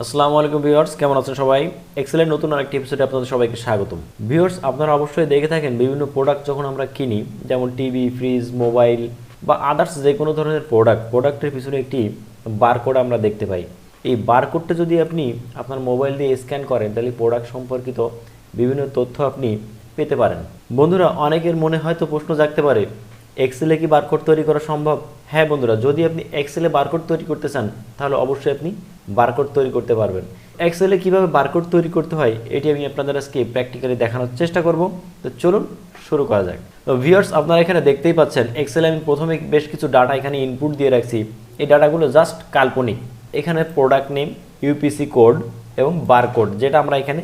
আসসালামু আলাইকুম ভিউয়ার্স, কেমন আছেন সবাই? এক্সেলের নতুন আরেকটি এপিসোডে আপনাদের সবাইকে স্বাগতম। ভিউয়ার্স, আপনারা অবশ্যই দেখে থাকেন বিভিন্ন প্রোডাক্ট যখন আমরা কিনি, যেমন টিভি, ফ্রিজ, মোবাইল বা আদার্স যে কোনো ধরনের প্রোডাক্টের পিছনে একটি বারকোড আমরা দেখতে পাই। এই বারকোডটা যদি আপনি আপনার মোবাইল দিয়ে স্ক্যান করেন, তাহলে প্রোডাক্ট সম্পর্কিত বিভিন্ন তথ্য আপনি পেতে পারেন। বন্ধুরা, অনেকের মনে হয়তো প্রশ্ন জাগতে পারে, এক্সেলে কি বারকোড তৈরি করা সম্ভব? হ্যাঁ বন্ধুরা, যদি আপনি এক্সেলে বারকোড তৈরি করতে চান, তাহলে অবশ্যই আপনি বারকোড তৈরি করতে পারবেন। এক্সেলে কিভাবে বারকোড তৈরি করতে হয় এটি আমি আপনাদের আজকে প্র্যাকটিক্যালি দেখানোর চেষ্টা করব। তো চলুন শুরু করা যাক। তো ভিউয়ার্স, আপনারা এখানে দেখতেই পাচ্ছেন এক্সেলে আমি প্রথমে বেশ কিছু ডাটা এখানে ইনপুট দিয়ে রাখছি। এই ডাটাগুলো জাস্ট কাল্পনিক। এখানে প্রোডাক্ট নেম, ইউপিসি কোড এবং বারকোড, যেটা আমরা এখানে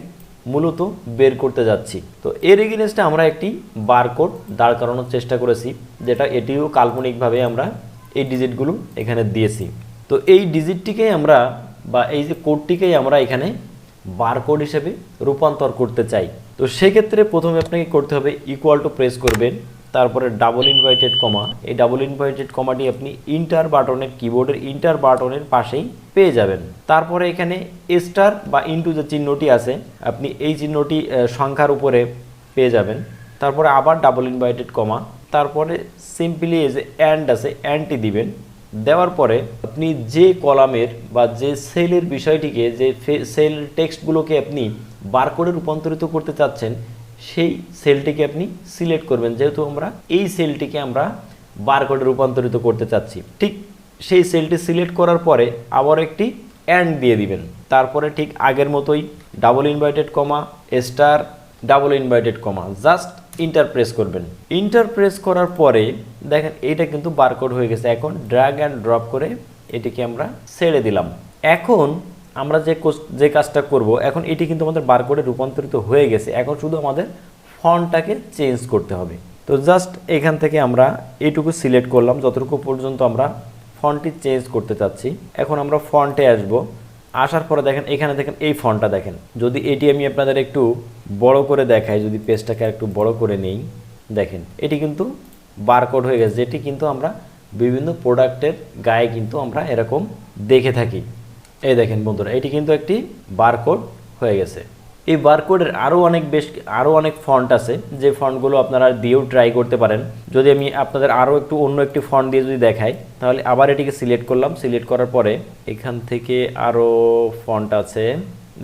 মূলত বের করতে যাচ্ছি। তো এর এগেইনস্টে আমরা একটি বারকোড দাঁড় করানোর চেষ্টা করেছি, যেটা এটিও কাল্পনিকভাবে আমরা এই ডিজিটগুলো এখানে দিয়েছি। তো এই ডিজিটটিকেই আমরা বা এই যে কোডটিকেই আমরা এখানে বারকোড হিসেবে রূপান্তর করতে চাই। তো সেক্ষেত্রে প্রথমে আপনাকে করতে হবে ইকুয়াল টু প্রেস করবেন, তারপরে ডাবল ইনভার্টেড কমা। এই ডাবল ইনভার্টেড কমাটি আপনি ইন্টার বাটনের কিবোর্ডের ইন্টার বাটনের পাশেই পেয়ে যাবেন। তারপরে এখানে স্টার বা ইনটু যে চিহ্নটি আছে, আপনি এই চিহ্নটি সংখ্যার উপরে পেয়ে যাবেন। তারপরে আবার ডাবল ইনভার্টেড কমা, তারপরে সিম্পলি এই যে অ্যান্ড আছে, অ্যান্ডটি দিবেন। দেওয়ার পরে আপনি যে কলামের বা যে সেলের বিষয়টিকে, যে সেল টেক্সটগুলোকে আপনি বারকোডে রূপান্তরিত করতে চাচ্ছেন, সেই সেলটিকে আপনি সিলেক্ট করবেন। যেহেতু আমরা এই সেলটিকে আমরা বারকোডে রূপান্তরিত করতে চাচ্ছি, ঠিক সেই সেলটি সিলেক্ট করার পরে আবার একটি অ্যান্ড দিয়ে দিবেন। তারপরে ঠিক আগের মতোই double inverted comma, star, double inverted comma, just inter press করবেন। ইন্টার প্রেস করার পরে দেখেন এইটা কিন্তু বারকোড হয়ে গেছে। এখন ড্র্যাগ অ্যান্ড ড্রপ করে এটিকে আমরা ছেড়ে দিলাম। এখন আমরা যে কাজটা করব, এখন এটি কিন্তু আমাদের বারকোডে রূপান্তরিত হয়ে গেছে। এখন শুধু আমাদের ফন্টটাকে চেঞ্জ করতে হবে। তো জাস্ট এখান থেকে আমরা এইটুকু সিলেক্ট করলাম, যতটুকু পর্যন্ত আমরা ফন্টটি চেঞ্জ করতে চাচ্ছি। এখন আমরা ফন্টে আসব। আসার পরে দেখেন এখানে দেখেন এই ফন্টটা দেখেন। যদি এটি আমি আপনাদের একটু বড় করে দেখাই, যদি পেজটাকে একটু বড় করে নেই, দেখেন এটি কিন্তু বারকোড হয়ে গেছে, যেটি কিন্তু আমরা বিভিন্ন প্রোডাক্টের গায়ে কিন্তু আমরা এরকম দেখে থাকি। এই দেখেন বন্ধুরা, এটি কিন্তু একটি বারকোড হয়ে গেছে। এই বারকোডের আরও অনেক ফন্ট আছে, যে ফন্টগুলো আপনারা দিয়েও ট্রাই করতে পারেন। যদি আমি আপনাদের আরও একটু অন্য একটি ফন্ট দিয়ে যদি দেখাই, তাহলে আবার এটিকে সিলেক্ট করলাম। সিলেক্ট করার পরে এখান থেকে আরও ফন্ট আছে,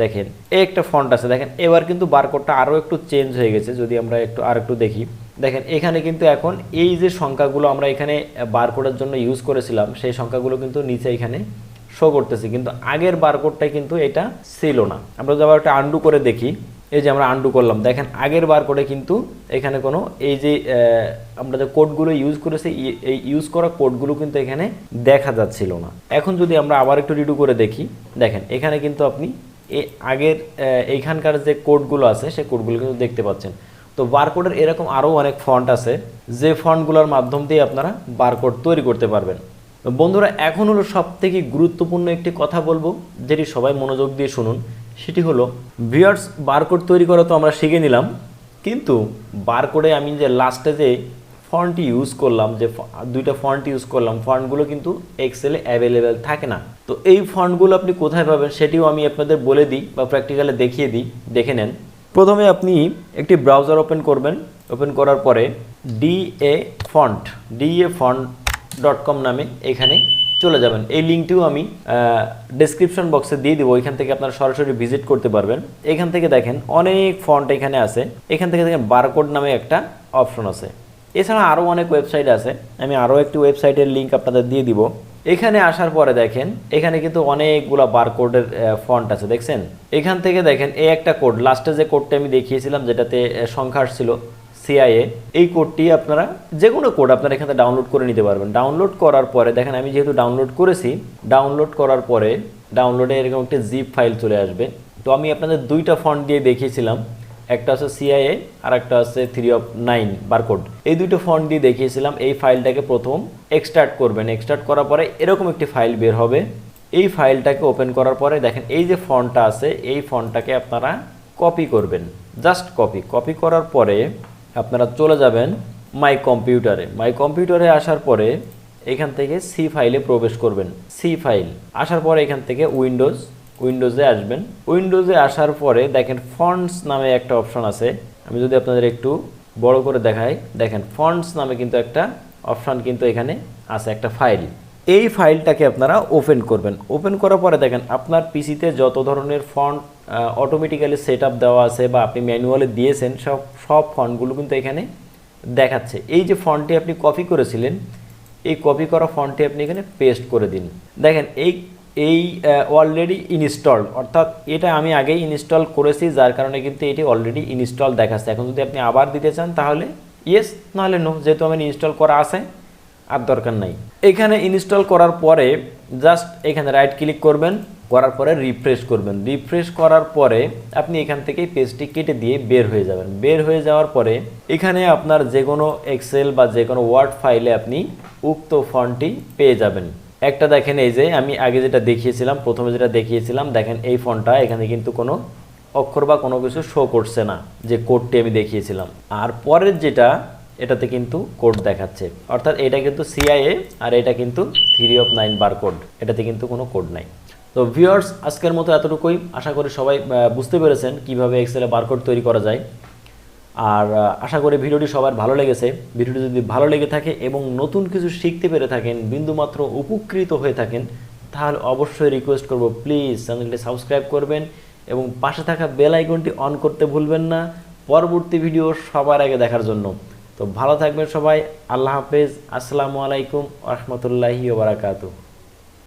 দেখেন এই একটা ফন্ট আছে। দেখেন এবার কিন্তু বারকোডটা আরও একটু চেঞ্জ হয়ে গেছে। যদি আমরা একটু দেখি, দেখেন এখানে কিন্তু এখন এই যে সংখ্যাগুলো আমরা এখানে বারকোডের জন্য ইউজ করেছিলাম, সেই সংখ্যাগুলো কিন্তু নিচে এখানে শো করতেছি, কিন্তু আগের বারকোডটা কিন্তু এটা ছিল না। আমরা যদি আবার একটা আন্ডু করে দেখি, এই যে আমরা আন্ডু করলাম, দেখেন আগের বারকোডে কিন্তু এখানে কোনো এই যে আমরা যে কোডগুলো ইউজ করেছি, এই ইউজ করা কোডগুলো কিন্তু এখানে দেখা যাচ্ছিল না। এখন যদি আমরা আবার একটু রিডু করে দেখি, দেখেন এখানে কিন্তু আপনি এই আগের এইখানকার যে কোডগুলো আছে, সেই কোডগুলো কিন্তু দেখতে পাচ্ছেন। তো বারকোডের এরকম আরও অনেক ফন্ট আছে, যে ফন্টগুলোর মাধ্যম দিয়ে আপনারা বারকোড তৈরি করতে পারবেন। বন্ধুরা, এখন হলো সবথেকে গুরুত্বপূর্ণ একটি কথা বলবো, যেটি সবাই মনোযোগ দিয়ে শুনুন। সেটি হলো ভিউয়ার্স, বারকোড তৈরি করা তো আমরা শিখে নিলাম, কিন্তু বারকোডে আমি যে লাস্টে যে ফন্ট ইউজ করলাম, যে দুইটা ফন্ট ইউজ করলাম, ফন্টগুলো কিন্তু এক্সেলে অ্যাভেলেবেল থাকে না। তো এই ফন্টগুলো আপনি কোথায় পাবেন সেটিও আমি আপনাদের বলে দিই বা প্র্যাকটিক্যালে দেখিয়ে দিই, দেখে নেন। প্রথমে আপনি একটি ব্রাউজার ওপেন করবেন। ওপেন করার পরে DA font.com নামে এখানে চলে যাবেন। এই লিঙ্কটিও আমি ডেসক্রিপশন বক্সে দিয়ে দেবো, এখান থেকে আপনারা সরাসরি ভিজিট করতে পারবেন। এখান থেকে দেখেন অনেক ফন্ট এখানে আছে। এখান থেকে দেখেন বারকোড নামে একটা অপশন আছে। এছাড়া আরও অনেক ওয়েবসাইট আছে, আমি আরও একটি ওয়েবসাইটের লিঙ্ক আপনাদের দিয়ে দিব। এখানে আসার পরে দেখেন এখানে কিন্তু অনেকগুলো বারকোডের ফন্ট আছে, দেখছেন। এখান থেকে দেখেন এই একটা কোড, লাস্টে যে কোডটা আমি দেখিয়েছিলাম, যেটাতে সংখ্যা আসছিল CIA, এই কোডটি আপনারা যে কোনো কোড আপনারা এখান থেকে ডাউনলোড করে নিতে পারবেন। ডাউনলোড করার পরে দেখেন আমি যেহেতু ডাউনলোড করেছি, ডাউনলোড করার পরে ডাউনলোডে এরকম একটি জিপ ফাইল চলে আসবে। তো আমি আপনাদের দুইটা ফন্ট দিয়ে দেখিয়েছিলাম, একটা আছে CIA আর একটা আছে 3 of 9 বারকোড। এই দুটো ফন্ট দিয়ে দেখিয়েছিলাম। এই ফাইলটাকে প্রথম এক্সট্রাক্ট করবেন। এক্সট্রাক্ট করার পরে এরকম একটি ফাইল বের হবে। এই ফাইলটাকে ওপেন করার পরে দেখেন এই যে ফন্টটা আছে, এই ফন্টটাকে আপনারা কপি করবেন। জাস্ট কপি করার পরে আপনারা চলে যাবেন মাই কম্পিউটারে আসার পরে এখান থেকে সি ফাইলে প্রবেশ করবেন। সি ফাইল আসার পরে এখান থেকে উইন্ডোজ উইন্ডোজে আসবেন। উইন্ডোজে আসার পরে দেখেন ফন্টস নামে একটা অপশন আছে। আমি যদি আপনাদের একটু বড় করে দেখাই, দেখেন ফন্টস নামে কিন্তু একটা অপশন কিন্তু এখানে আছে, একটা ফাইল। এই ফাইলটাকে আপনারা ওপেন করবেন। ওপেন করার পরে দেখেন আপনার পিসিতে যত ধরনের ফন্ট অটোমেটিক্যালি সেট আপ দেওয়া আছে বা আপনি ম্যানুয়ালি দিয়েছেন সব ফন্টগুলো কিন্তু এখানে দেখাচ্ছে। এই যে ফন্টটি আপনি কপি করেছিলেন, এই কপি করা ফন্টটি আপনি এখানে পেস্ট করে দিন। দেখেন এই অলরেডি ইনস্টলড, অর্থাৎ এটা আমি আগেই ইনস্টল করেছি, যার কারণে কিন্তু এটি অলরেডি ইনস্টল দেখাচ্ছে। এখন যদি আপনি আবার দিতে চান তাহলে ইয়েস, নাহলে নো, যেহেতু আমার ইনস্টল করা আছে আর দরকার নাই। এখানে ইনস্টল করার পরে জাস্ট এখানে রাইট ক্লিক করবেন, করার পরে রিফ্রেশ করবেন। রিফ্রেশ করার পরে আপনি এখান থেকে পেজটি কেটে দিয়ে বের হয়ে যাবেন। বের হয়ে যাওয়ার পরে এখানে আপনার যে কোনো এক্সেল বা যে কোনো ওয়ার্ড ফাইলে আপনি উক্ত ফন্টটি পেয়ে যাবেন। একটা দেখেন, এই যে আমি আগে যেটা দেখিয়েছিলাম, প্রথমে যেটা দেখিয়েছিলাম, দেখেন এই ফন্টটা এখানে কিন্তু কোনো অক্ষর বা কোনো কিছু শো করছে না, যে কোডটি আমি দেখিয়েছিলাম। আর পরের যেটা, এটাতে কিন্তু কোড দেখাচ্ছে, অর্থাৎ এটা কিন্তু সিআইএ আর এটা কিন্তু 3 of 9 বারকোড, এটাতে কিন্তু কোনো কোড নাই। তো ভিউয়ার্স, আজকের মতো এতটুকুই। আশা করি সবাই বুঝতে পেরেছেন কিভাবে এক্সেলে বারকোড তৈরি করা যায়। আর আশা করি ভিডিওটি সবার ভালো লেগেছে। ভিডিওটি যদি ভালো লেগে থাকে এবং নতুন কিছু শিখতে পেরে থাকেন, বিন্দুমাত্র উপকৃত হয়ে থাকেন, তাহলে অবশ্যই রিকোয়েস্ট করব প্লিজ চ্যানেলটি সাবস্ক্রাইব করবেন এবং পাশে থাকা বেল আইকনটি অন করতে ভুলবেন না, পরবর্তী ভিডিও সবার আগে দেখার জন্য। তো ভালো থাকবেন সবাই। আল্লাহ হাফেজ। আসসালামু আলাইকুম ওয়া রাহমাতুল্লাহি ওয়া বারাকাতুহু।